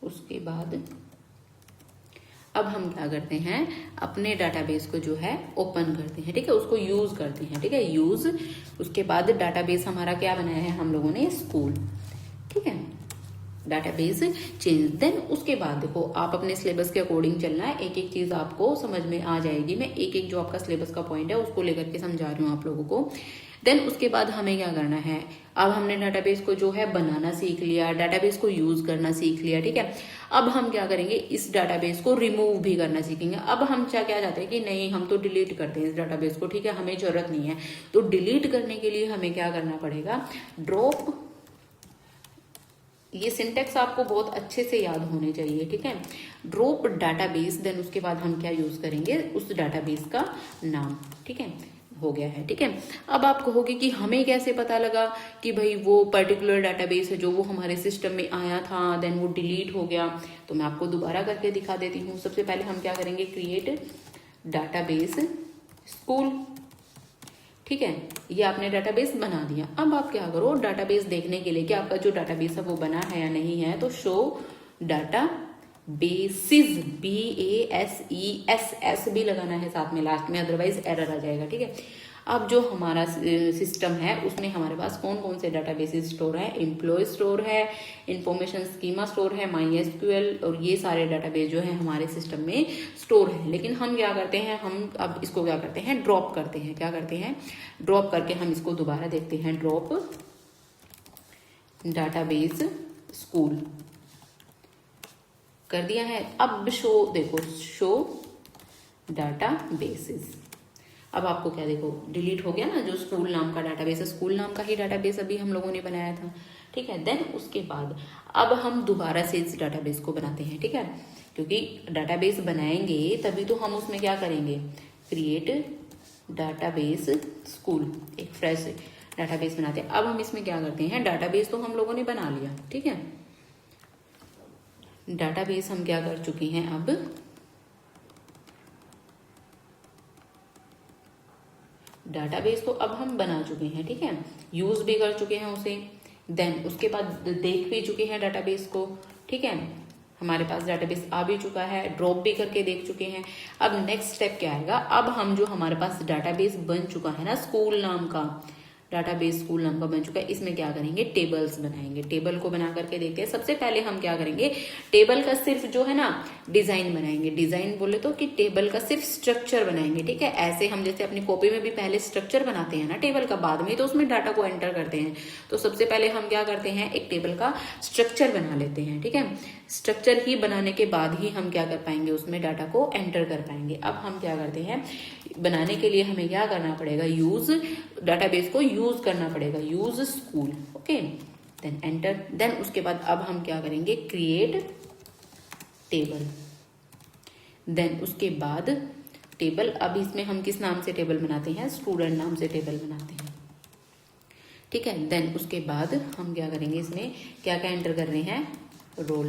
उसके बाद अब हम क्या करते हैं, अपने डाटाबेस को जो है ओपन करते हैं। ठीक है, उसको यूज करते हैं। ठीक है, यूज, उसके बाद डाटाबेस हमारा क्या बनाया है हम लोगों ने, स्कूल। ठीक है, डाटाबेस चेंज। देन उसके बाद देखो, आप अपने सिलेबस के अकॉर्डिंग चलना है, एक एक चीज आपको समझ में आ जाएगी। मैं एक एक जो आपका सिलेबस का पॉइंट है उसको लेकर के समझा रही हूँ आप लोगों को। देन उसके बाद हमें क्या करना है, अब हमने डाटाबेस को जो है बनाना सीख लिया, डाटाबेस को यूज करना सीख लिया। ठीक है, अब हम क्या करेंगे, इस डाटाबेस को रिमूव भी करना सीखेंगे। अब हम क्या चाहते हैं कि नहीं, हम तो डिलीट करते हैं इस डाटाबेस को, ठीक है, हमें जरूरत नहीं है। तो डिलीट करने के लिए हमें क्या करना पड़ेगा, ड्रॉप, ये सिंटेक्स आपको बहुत अच्छे से याद होने चाहिए। ठीक है, ड्रॉप डाटाबेस, देन उसके बाद हम क्या यूज करेंगे, उस डाटाबेस का नाम। ठीक है, हो गया है। ठीक है, अब आप कहोगे कि हमें कैसे पता लगा कि भाई वो पर्टिकुलर डाटाबेस है जो वो हमारे सिस्टम में आया था, देन वो डिलीट हो गया। तो मैं आपको दोबारा करके दिखा देती हूँ। सबसे पहले हम क्या करेंगे, क्रिएट डाटाबेस स्कूल। ठीक है, ये आपने डाटाबेस बना दिया। अब आप क्या करो, डाटाबेस देखने के लिए कि आपका जो डाटाबेस है वो बना है या नहीं है, तो शो डाटा बेसिस, BASES भी लगाना है साथ में लास्ट में, अदरवाइज एरर आ जाएगा। ठीक है, अब जो हमारा सिस्टम है उसमें हमारे पास कौन कौन से डाटाबेसेस स्टोर है, एम्प्लॉय स्टोर है, इंफॉर्मेशन स्कीमा स्टोर है, MySQL, और ये सारे डाटाबेस जो है हमारे सिस्टम में स्टोर है। लेकिन हम क्या करते हैं, हम अब इसको क्या करते हैं, ड्रॉप करते हैं। क्या करते हैं, ड्रॉप करके हम इसको दोबारा देखते हैं, ड्रॉप डाटाबेस स्कूल कर दिया है। अब शो, देखो शो डाटा बेसिस, अब आपको क्या, देखो डिलीट हो गया ना, जो स्कूल नाम का डाटाबेस है, स्कूल नाम का ही डाटाबेस अभी हम लोगों ने बनाया था। ठीक है, देन उसके बाद अब हम दोबारा से इस डाटाबेस को बनाते हैं। ठीक है, क्योंकि डाटाबेस बनाएंगे तभी तो हम उसमें क्या करेंगे, क्रिएट डाटाबेस स्कूल, एक फ्रेश डाटाबेस बनाते हैं। अब हम इसमें क्या करते हैं, डाटाबेस तो हम लोगों ने बना लिया। ठीक है, डाटाबेस हम क्या कर चुके हैं, अब डाटाबेस तो अब हम बना चुके हैं। ठीक है, यूज भी कर चुके हैं उसे, देन उसके बाद देख भी चुके हैं डाटाबेस को। ठीक है, हमारे पास डाटाबेस आ भी चुका है, ड्रॉप भी करके देख चुके हैं। अब नेक्स्ट स्टेप क्या आएगा, अब हम जो हमारे पास डाटाबेस बन चुका है ना, स्कूल नाम का डाटाबेस, स्कूल नाम का बन चुका है, इसमें क्या करेंगे, टेबल्स बनाएंगे। टेबल को बना करके देखते हैं। सबसे पहले हम क्या करेंगे, टेबल का सिर्फ जो है ना डिजाइन बनाएंगे। डिजाइन बोले तो कि टेबल का सिर्फ स्ट्रक्चर बनाएंगे। ठीक है, ऐसे हम जैसे अपनी कॉपी में भी पहले स्ट्रक्चर बनाते हैं ना टेबल का, बाद में तो उसमें डाटा को एंटर करते हैं। तो सबसे पहले हम क्या करते हैं, एक टेबल का स्ट्रक्चर बना लेते हैं। ठीक है, स्ट्रक्चर ही बनाने के बाद ही हम क्या कर पाएंगे, उसमें डाटा को एंटर कर पाएंगे। अब हम क्या करते हैं, बनाने के लिए हमें क्या करना पड़ेगा, यूज डाटाबेस को यूज करना पड़ेगा, use school. Okay, then enter. Then उसके बाद अब हम क्या करेंगे, क्रिएट टेबल। देन उसके बाद टेबल, अब इसमें हम किस नाम से टेबल बनाते हैं, स्टूडेंट नाम से टेबल बनाते हैं। ठीक है, देन उसके बाद हम क्या करेंगे, इसमें क्या क्या एंटर कर रहे हैं, रोल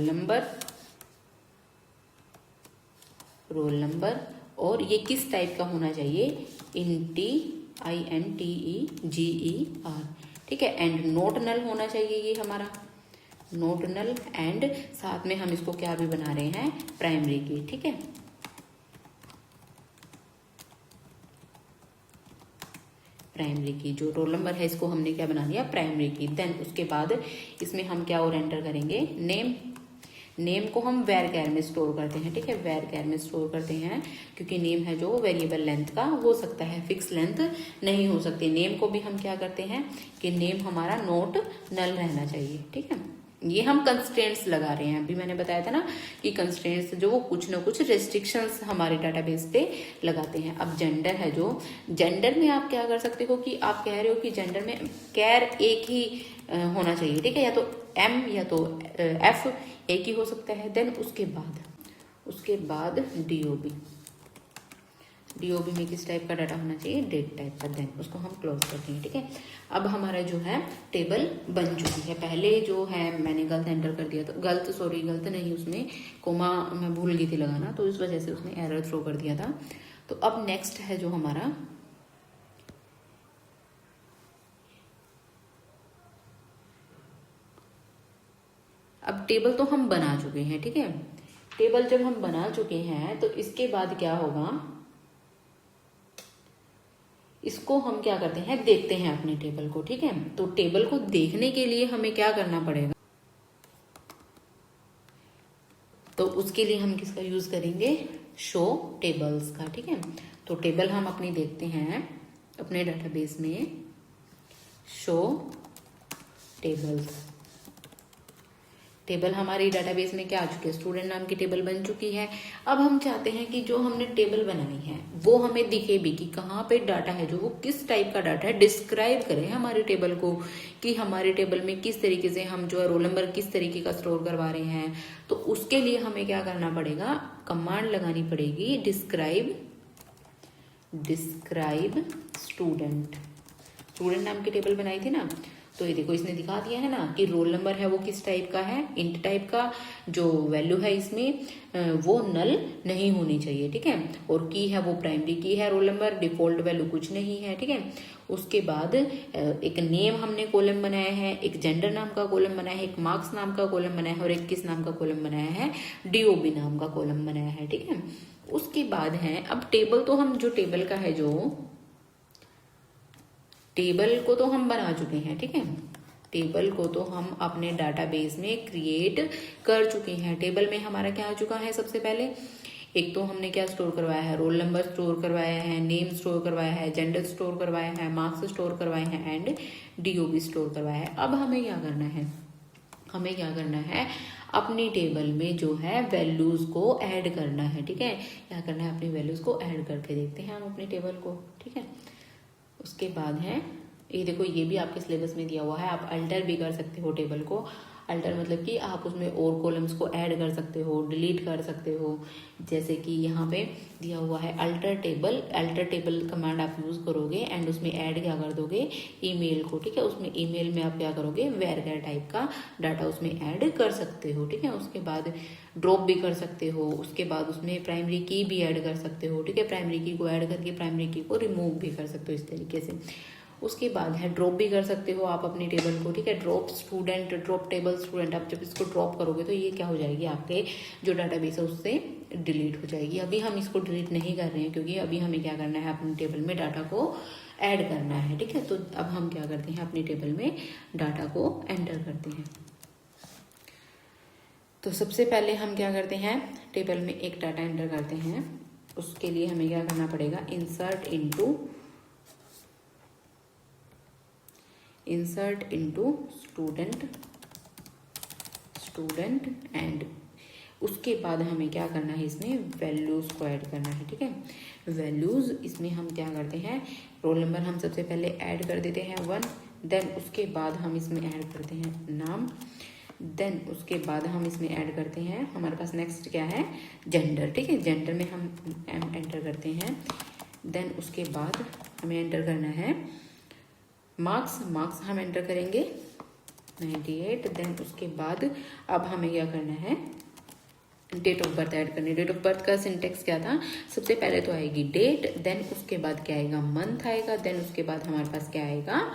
नंबर, और ये किस टाइप का होना चाहिए, INTEGER। ठीक है, एंड नोट नल होना चाहिए, ये हमारा नोट नल, एंड साथ में हम इसको क्या भी बना रहे हैं, प्राइमरी की। ठीक है, प्राइमरी की। जो रोल नंबर है इसको हमने क्या बना लिया, प्राइमरी की। देन उसके बाद इसमें हम क्या और एंटर करेंगे, नेम। नेम को हम वेर कैर में स्टोर करते हैं, ठीक है, वेर कैर में स्टोर करते हैं, क्योंकि नेम है जो वेरिएबल लेंथ का हो सकता है, फिक्स लेंथ नहीं हो सकती। नेम को भी हम क्या करते हैं कि नेम हमारा नोट नल रहना चाहिए, ठीक है। ये हम कंस्ट्रेंट्स लगा रहे हैं। अभी मैंने बताया था ना कि कंस्ट्रेंट्स जो वो कुछ ना कुछ रेस्ट्रिक्शंस हमारे डाटाबेस पे लगाते हैं। अब जेंडर है जो, जेंडर में आप क्या कर सकते हो कि आप कह रहे हो कि जेंडर में कैर एक ही होना चाहिए, ठीक है, या तो एम या तो एफ एक ही हो सकता है। देन उसके बाद डीओबी। डीओबी में किस टाइप का डाटा होना चाहिए, डेट टाइप का। देन उसको हम क्लोज करते हैं, ठीक है। अब हमारा जो है टेबल बन चुकी है। पहले जो है मैंने गलत एंटर कर दिया था, गलत नहीं, उसमें कोमा मैं भूल गई थी लगाना, तो इस वजह से उसने एरर थ्रो कर दिया था। तो अब नेक्स्ट है जो हमारा अब टेबल तो हम बना चुके हैं, ठीक है। टेबल जब हम बना चुके हैं तो इसके बाद क्या होगा, इसको हम क्या करते हैं, देखते हैं अपने टेबल को, ठीक है। तो टेबल को देखने के लिए हमें क्या करना पड़ेगा, तो उसके लिए हम किसका यूज करेंगे, शो टेबल्स का, ठीक है। तो टेबल हम अपनी देखते हैं अपने डाटाबेस में, शो टेबल्स। टेबल हमारी डाटाबेस में क्या आ चुकी है, स्टूडेंट नाम की टेबल बन चुकी है। अब हम चाहते हैं कि जो हमने टेबल बनाई है वो हमें दिखे भी कि कहाँ पे डाटा है, जो वो किस टाइप का डाटा है, डिस्क्राइब करें हमारे टेबल को कि हमारे टेबल में किस तरीके से हम जो है रोल नंबर किस तरीके का स्टोर करवा रहे हैं। तो उसके लिए हमें क्या करना पड़ेगा, कमांड लगानी पड़ेगी, डिस्क्राइब स्टूडेंट। स्टूडेंट नाम की टेबल बनाई थी ना, तो ये देखो इसने दिखा दिया है ना कि रोल नंबर है वो किस टाइप का है, इंट टाइप का। जो वैल्यू है इसमें वो नल नहीं होनी चाहिए, ठीक है। और की है वो प्राइमरी की है, रोल नंबर डिफॉल्ट वैल्यू कुछ नहीं है, ठीक है। उसके बाद एक नेम हमने कॉलम बनाया है, एक जेंडर नाम का कॉलम बनाया है, एक मार्क्स नाम का कॉलम बनाया है और एक किस नाम का कॉलम बनाया है, डीओबी नाम का कॉलम बनाया है, ठीक है। उसके बाद है अब टेबल, तो हम जो टेबल का है, जो टेबल को तो हम बना चुके हैं, ठीक है। टेबल को तो हम अपने डाटाबेस में क्रिएट कर चुके हैं। टेबल में हमारा क्या आ चुका है, सबसे पहले एक तो हमने क्या स्टोर करवाया है, रोल नंबर स्टोर करवाया है, नेम स्टोर करवाया है, जेंडर स्टोर करवाया है, मार्क्स स्टोर करवाए हैं एंड डीओबी स्टोर करवाया है। अब हमें क्या करना है, अपनी टेबल में जो है वैल्यूज को ऐड करना है, ठीक है। क्या करना है, अपनी वैल्यूज को ऐड करके देखते हैं हम अपनी टेबल को, ठीक है। उसके बाद है ये देखो, ये भी आपके सिलेबस में दिया हुआ है, आप अल्टर भी कर सकते हो टेबल को। अल्टर मतलब कि आप उसमें और कॉलम्स को ऐड कर सकते हो, डिलीट कर सकते हो। जैसे कि यहाँ पे दिया हुआ है अल्टर टेबल कमांड आप यूज करोगे एंड उसमें ऐड क्या कर दोगे, ईमेल को, ठीक है। उसमें ईमेल में आप क्या करोगे, वेरगैर टाइप का डाटा उसमें ऐड कर सकते हो, ठीक है। उसके बाद ड्रॉप भी कर सकते हो, उसके बाद उसमें प्राइमरी की भी ऐड कर सकते हो, ठीक है। प्राइमरी की को ऐड करके प्राइमरी की को रिमूव भी कर सकते हो इस तरीके से। उसके बाद है ड्रॉप भी कर सकते हो आप अपनी टेबल को, ठीक है। ड्रॉप टेबल स्टूडेंट, आप जब इसको ड्रॉप करोगे तो ये क्या हो जाएगी, आपके जो डाटाबेस है उससे डिलीट हो जाएगी। अभी हम इसको डिलीट नहीं कर रहे हैं क्योंकि अभी हमें क्या करना है, अपनी टेबल में डाटा को ऐड करना है, ठीक है। तो अब हम क्या करते हैं, अपनी टेबल में डाटा को एंटर करते हैं। तो सबसे पहले हम क्या करते हैं, टेबल में एक डाटा एंटर करते हैं। उसके लिए हमें क्या करना पड़ेगा, इंसर्ट इनटू स्टूडेंट एंड उसके बाद हमें क्या करना है, इसमें वैल्यूज को ऐड करना है, ठीक है। वैल्यूज इसमें हम क्या करते हैं, रोल नंबर हम सबसे पहले ऐड कर देते हैं 1, देन उसके बाद हम इसमें ऐड करते हैं नाम, देन उसके बाद हम इसमें ऐड करते हैं, हमारे पास नेक्स्ट क्या है, जेंडर, ठीक है। जेंडर में हम एंटर करते हैं, देन उसके बाद हमें एंटर करना है मार्क्स हम एंटर करेंगे 98, देन उसके बाद अब हमें क्या करना है, डेट ऑफ बर्थ ऐड करनी है। डेट ऑफ बर्थ का सिंटेक्स क्या था, सबसे पहले तो आएगी डेट, देन उसके बाद क्या आएगा, मंथ आएगा, देन उसके बाद हमारे पास क्या आएगा,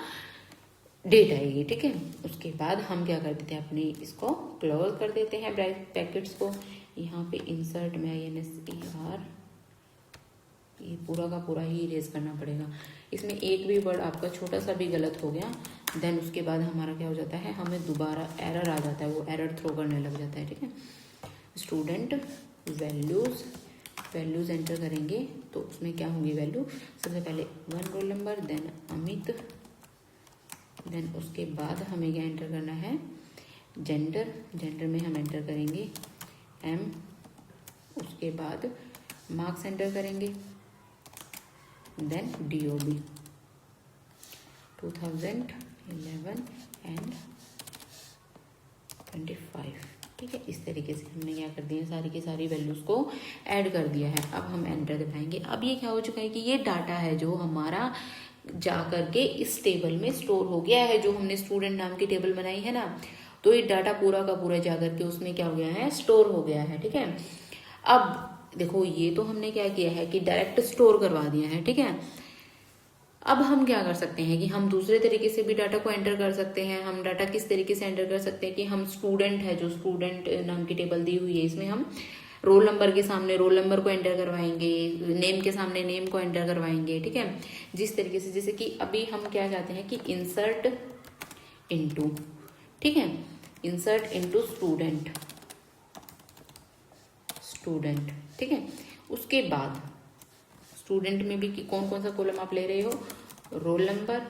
डेट आएगी, ठीक है। उसके बाद हम क्या कर देते हैं, अपने इसको क्लोज कर देते हैं ब्रैकेट्स को। यहाँ पे इंसर्ट में INSER ये पूरा का पूरा ही इरेज करना पड़ेगा। इसमें एक भी वर्ड आपका छोटा सा भी गलत हो गया देन उसके बाद हमारा क्या हो जाता है, हमें दोबारा एरर आ जाता है, वो एरर थ्रो करने लग जाता है। ठीक है, स्टूडेंट वैल्यूज़ एंटर करेंगे तो उसमें क्या होंगी वैल्यू, सबसे पहले 1 roll number, then Amit, then उसके बाद हमें क्या एंटर करना है, जेंडर में हम एंटर करेंगे M, उसके बाद मार्क्स एंटर करेंगे, देन DOB 2011 एंड 25। ठीक है, इस तरीके से हमने क्या कर दिया, सारी की सारी वैल्यूज़ को ऐड कर दिया है। अब हम एंटर दबाएंगे। अब ये क्या हो चुका है कि ये डाटा है जो हमारा जा करके इस टेबल में स्टोर हो गया है, जो हमने स्टूडेंट नाम की टेबल बनाई है ना, तो ये डाटा पूरा का पूरा जा करके उसमें क्या हो गया है, स्टोर हो गया है। ठीक है, अब देखो ये तो हमने क्या किया है कि डायरेक्ट स्टोर करवा दिया है। ठीक है, अब हम क्या कर सकते हैं कि हम दूसरे तरीके से भी डाटा को एंटर कर सकते हैं। हम डाटा किस तरीके से एंटर कर सकते हैं कि हम स्टूडेंट है, जो स्टूडेंट नाम की टेबल दी हुई है, इसमें हम रोल नंबर के सामने रोल नंबर को एंटर करवाएंगे, नेम के सामने नेम को एंटर करवाएंगे। ठीक है, जिस तरीके से, जैसे कि अभी हम क्या चाहते हैं कि इंसर्ट इनटू, ठीक है, इंसर्ट इनटू स्टूडेंट, ठीक है, उसके बाद स्टूडेंट में भी कौन कौन सा कॉलम आप ले रहे हो, रोल नंबर,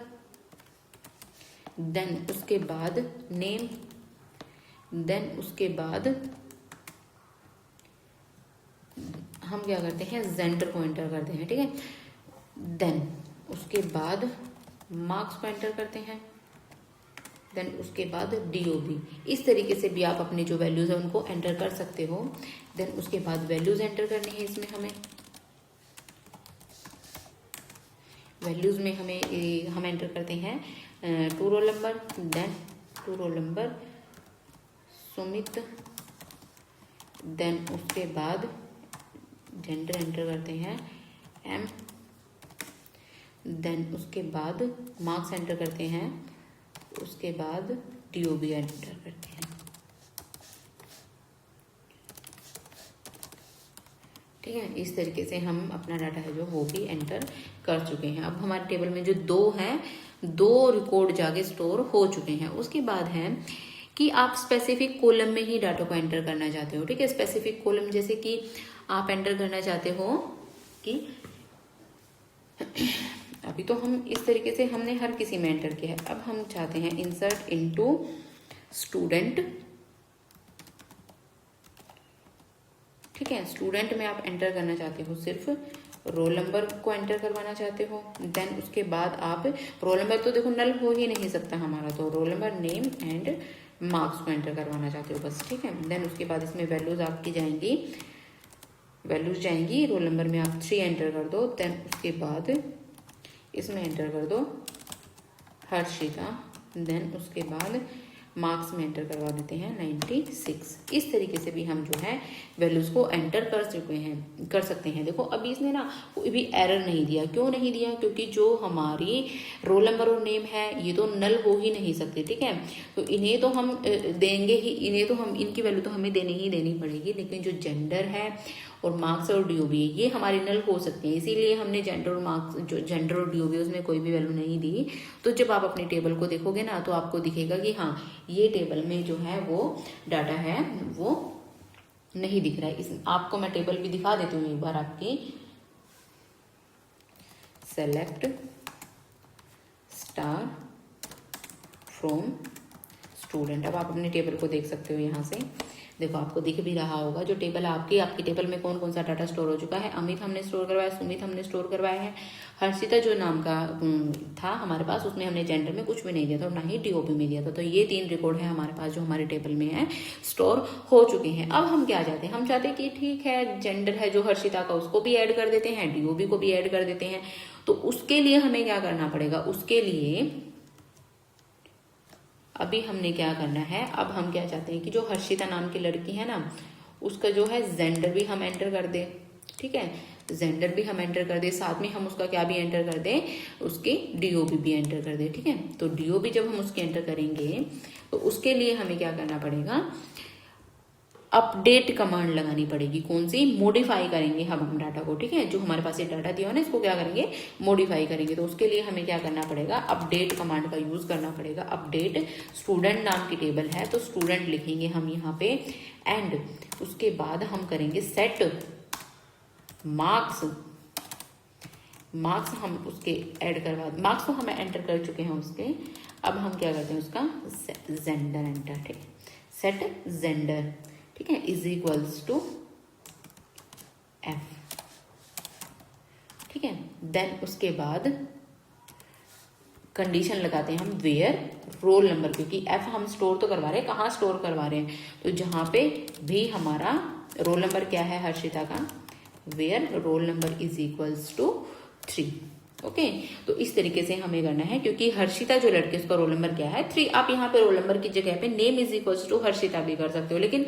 देन उसके बाद नेम, देन उसके बाद हम क्या करते हैं, जेंडर को एंटर करते हैं। ठीक है, देन उसके बाद मार्क्स को एंटर करते हैं, देन उसके बाद DOB। इस तरीके से भी आप अपनी जो वैल्यूज है उनको एंटर कर सकते हो। देन उसके बाद वैल्यूज एंटर करनी है। इसमें हमें वैल्यूज में हम एंटर करते हैं 2 roll number, then 2 roll number Sumit, then उसके बाद जेंडर एंटर करते हैं M, देन उसके बाद मार्क्स एंटर करते हैं, उसके बाद DOB एंटर करते हैं। ठीक है, इस तरीके से हम अपना डाटा है जो वो भी एंटर कर चुके हैं। अब हमारे टेबल में जो 2 हैं, 2 रिकॉर्ड जाके स्टोर हो चुके हैं। उसके बाद है कि आप स्पेसिफिक कॉलम में ही डाटा को एंटर करना चाहते हो। ठीक है, स्पेसिफिक कॉलम जैसे कि आप एंटर करना चाहते हो कि अभी तो हम इस तरीके से हमने हर किसी में एंटर किया है। अब हम चाहते हैं इंसर्ट इनटू स्टूडेंट। ठीक है, स्टूडेंट में आप एंटर करना चाहते हो, सिर्फ रोल नंबर को एंटर करवाना चाहते हो। देन उसके बाद आप रोल नंबर तो देखो नल हो ही नहीं सकता हमारा, तो roll number, name and marks को एंटर करवाना चाहते हो बस। ठीक है, देन उसके बाद इसमें वैल्यूज आपकी जाएंगी, रोल नंबर में आप 3 एंटर कर दो। देन उसके बाद इसमें एंटर कर दो हर्षिता, देन उसके बाद मार्क्स में एंटर करवा देते हैं 96। इस तरीके से भी हम जो है वैल्यूज को एंटर कर सकते हैं। देखो अभी इसने ना कोई भी एरर नहीं दिया। क्यों नहीं दिया? क्योंकि जो हमारी रोल नंबर और नेम है ये तो नल हो ही नहीं सकते। ठीक है, तो इन्हें तो हम देंगे ही, इनकी वैल्यू तो हमें देनी पड़ेगी। लेकिन जो जेंडर है और मार्क्स और DOB ये हमारे नल हो सकते हैं, इसीलिए हमने जेंडर और DOB उसमें कोई भी वैल्यू नहीं दी। तो जब आप अपनी टेबल को देखोगे ना तो आपको दिखेगा कि हाँ ये टेबल में जो है वो डाटा है वो नहीं दिख रहा है। आपको मैं टेबल भी दिखा देती हूँ एक बार आपकी। Select star from student. अब आप अपनी टेबल को देख सकते हो यहाँ से। देखो आपको दिख भी रहा होगा जो टेबल आपकी टेबल में कौन कौन सा डाटा स्टोर हो चुका है। अमित हमने स्टोर करवाया, सुमित हमने स्टोर करवाया है, हर्षिता जो नाम का था हमारे पास उसमें हमने जेंडर में कुछ भी नहीं दिया था और ना ही DOB में दिया था। तो ये 3 रिकॉर्ड है हमारे पास जो हमारे टेबल में है स्टोर हो चुके हैं। अब हम क्या चाहते हैं, हम चाहते हैं कि ठीक है जेंडर है जो हर्षिता का उसको भी ऐड कर देते हैं, DOB को भी ऐड कर देते हैं। तो उसके लिए हमें क्या करना पड़ेगा, उसके लिए अभी हमने क्या करना है, अब हम क्या चाहते हैं कि जो हर्षिता नाम की लड़की है ना उसका जो है जेंडर भी हम एंटर कर दें। ठीक है, जेंडर भी हम एंटर कर दें, साथ में हम उसका क्या भी एंटर कर दें, उसकी DOB भी एंटर कर दें। ठीक है, तो DOB जब हम उसके एंटर करेंगे तो उसके लिए हमें क्या करना पड़ेगा, अपडेट कमांड लगानी पड़ेगी। कौन सी? मॉडिफाई करेंगे हम डाटा को, ठीक है। जो हमारे पास ये डाटा दिया हो ना, इसको क्या करेंगे? मॉडिफाई करेंगे। तो उसके लिए हमें क्या करना पड़ेगा? अपडेट कमांड का यूज करना पड़ेगा। अपडेट स्टूडेंट नाम की टेबल है तो स्टूडेंट लिखेंगे हम यहाँ पे, एंड उसके बाद हम करेंगे सेट मार्क्स। मार्क्स हम उसके ऐड करवा, मार्क्स तो हम एंटर कर चुके हैं उसके। अब हम क्या करते हैं? उसका जेंडर एंटर, ठीक है। सेट जेंडर, ठीक है, इज इक्वल्स टू एफ, ठीक है। देन उसके बाद कंडीशन लगाते हैं हम वेयर रोल नंबर, क्योंकि एफ हम स्टोर तो करवा रहे हैं, कहाँ स्टोर करवा रहे हैं? तो जहाँ पे भी हमारा रोल नंबर क्या है हर्षिता का, where roll number is equals to 3, okay. तो इस तरीके से हमें करना है, क्योंकि हर्षिता जो लड़के उसका रोल नंबर क्या है 3। आप यहाँ पे रोल नंबर की जगह पे name is equals to Harshita भी कर सकते हो, लेकिन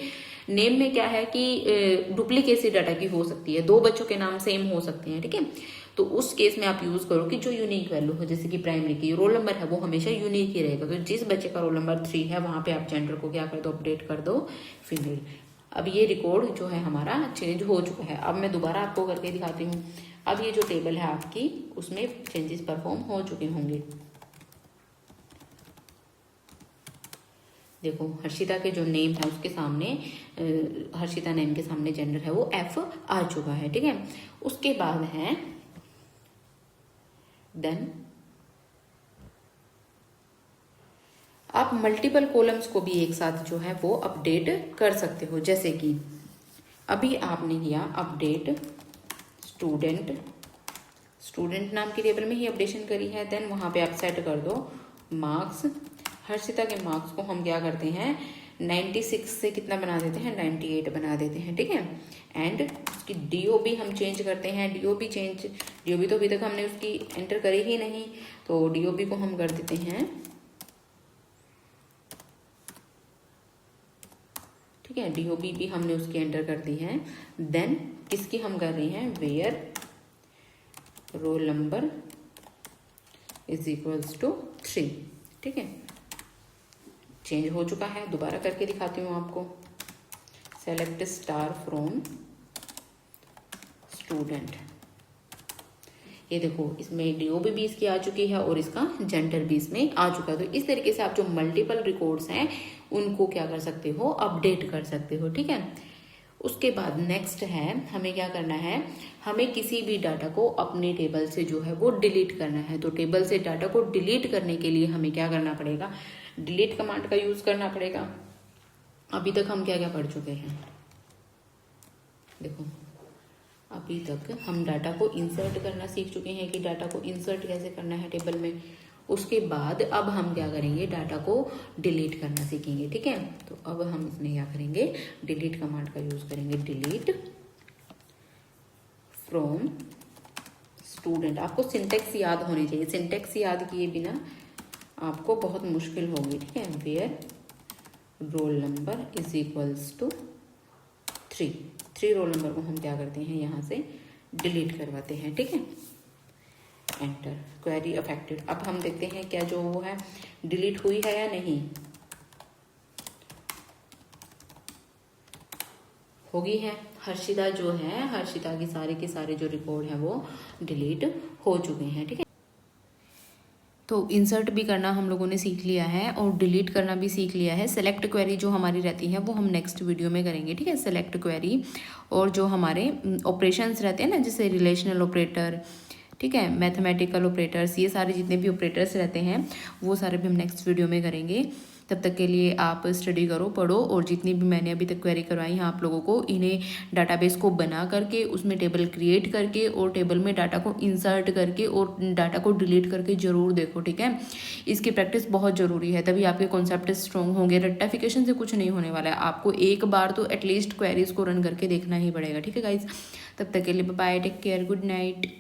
नेम में क्या है कि डुप्लीकेसी डाटा की हो सकती है, 2 बच्चों के नाम सेम हो सकते हैं, ठीक है। तो उस केस में आप यूज करो कि जो यूनिक वैल्यू हो, जैसे कि प्राइमरी की रोल नंबर है वो हमेशा यूनिक ही रहेगा। तो जिस बच्चे का रोल नंबर 3 है वहां पे आप जेंडर को क्या कर दो? अपडेट कर दो फीमेल। अब ये रिकॉर्ड जो है हमारा चेंज हो चुका है। अब मैं दोबारा आपको करके दिखाती हूँ। अब ये जो टेबल है आपकी, उसमें चेंजेस परफॉर्म हो चुके होंगे। देखो हर्षिता के जो नेम है उसके सामने, हर्षिता नेम के सामने जेंडर है वो एफ आ चुका है, ठीक है। उसके बाद है देन आप मल्टीपल कॉलम्स को भी एक साथ जो है वो अपडेट कर सकते हो। जैसे कि अभी आपने किया अपडेट स्टूडेंट, स्टूडेंट नाम की टेबल में ही अपडेशन करी है। देन वहां पे आप सेट कर दो मार्क्स। हर्षिता के मार्क्स को हम क्या करते हैं? 96 से कितना बना देते हैं? 98 बना देते हैं, ठीक है। एंड उसकी डीओबी हम चेंज करते हैं। डीओबी तो अभी तक हमने उसकी एंटर करी ही नहीं, तो डीओबी को हम कर देते हैं, ठीक है। डीओबी भी हमने उसकी एंटर कर दी है। देन किसकी हम कर रहे हैं? Where roll number is equals to 3, ठीक है। चेंज हो चुका है। दोबारा करके दिखाती हूँ आपको। सेलेक्ट स्टार फ्रॉम स्टूडेंट, ये देखो इसमें डीओबी भी इसकी आ चुकी है और इसका जेंडर भी इसमें आ चुका है। तो इस तरीके से आप जो मल्टीपल रिकॉर्ड्स हैं उनको क्या कर सकते हो? अपडेट कर सकते हो, ठीक है। उसके बाद नेक्स्ट है, हमें क्या करना है? हमें किसी भी डाटा को अपने टेबल से जो है वो डिलीट करना है। तो टेबल से डाटा को डिलीट करने के लिए हमें क्या करना पड़ेगा? डिलीट कमांड का यूज करना पड़ेगा। अभी तक हम क्या क्या पढ़ चुके हैं? देखो अभी तक हम डाटा को इंसर्ट करना सीख चुके हैं कि डाटा को इंसर्ट कैसे करना है टेबल में। उसके बाद अब हम क्या करेंगे? डाटा को डिलीट करना सीखेंगे, ठीक है। तो अब हम इसमें क्या करेंगे? डिलीट कमांड का यूज करेंगे। Delete from student. आपको सिंटेक्स याद होनी चाहिए, सिंटेक्स याद किए बिना आपको बहुत मुश्किल होगी, ठीक है। Where roll number is equals to 3 roll number को हम क्या करते हैं? यहाँ से डिलीट करवाते हैं, ठीक है। एंटर। Query affected. अब हम देखते हैं क्या जो वो है डिलीट हुई है या नहीं। होगी है। हर्षिता जो है, हर्षिता की सारे के सारे जो रिकॉर्ड है वो डिलीट हो चुके हैं, ठीक है। तो इंसर्ट भी करना हम लोगों ने सीख लिया है और डिलीट करना भी सीख लिया है। सेलेक्ट क्वेरी जो हमारी रहती है वो हम नेक्स्ट वीडियो में करेंगे, ठीक है। सेलेक्ट क्वेरी और जो हमारे ऑपरेशंस रहते हैं ना, जैसे रिलेशनल ऑपरेटर, ठीक है, मैथमेटिकल ऑपरेटर्स, ये सारे जितने भी ऑपरेटर्स रहते हैं वो सारे भी हम नेक्स्ट वीडियो में करेंगे। तब तक के लिए आप स्टडी करो, पढ़ो, और जितनी भी मैंने अभी तक क्वेरी करवाई हैं आप लोगों को, इन्हें डाटाबेस को बना करके उसमें टेबल क्रिएट करके और टेबल में डाटा को इंसर्ट करके और डाटा को डिलीट करके ज़रूर देखो, ठीक है। इसकी प्रैक्टिस बहुत ज़रूरी है, तभी आपके कॉन्सेप्ट स्ट्रॉन्ग होंगे। रट्टाफिकेशन से कुछ नहीं होने वाला है, आपको एक बार तो एटलीस्ट क्वेरीज को रन करके देखना ही पड़ेगा, ठीक है गाइज। तब तक के लिए bye, take care, good night.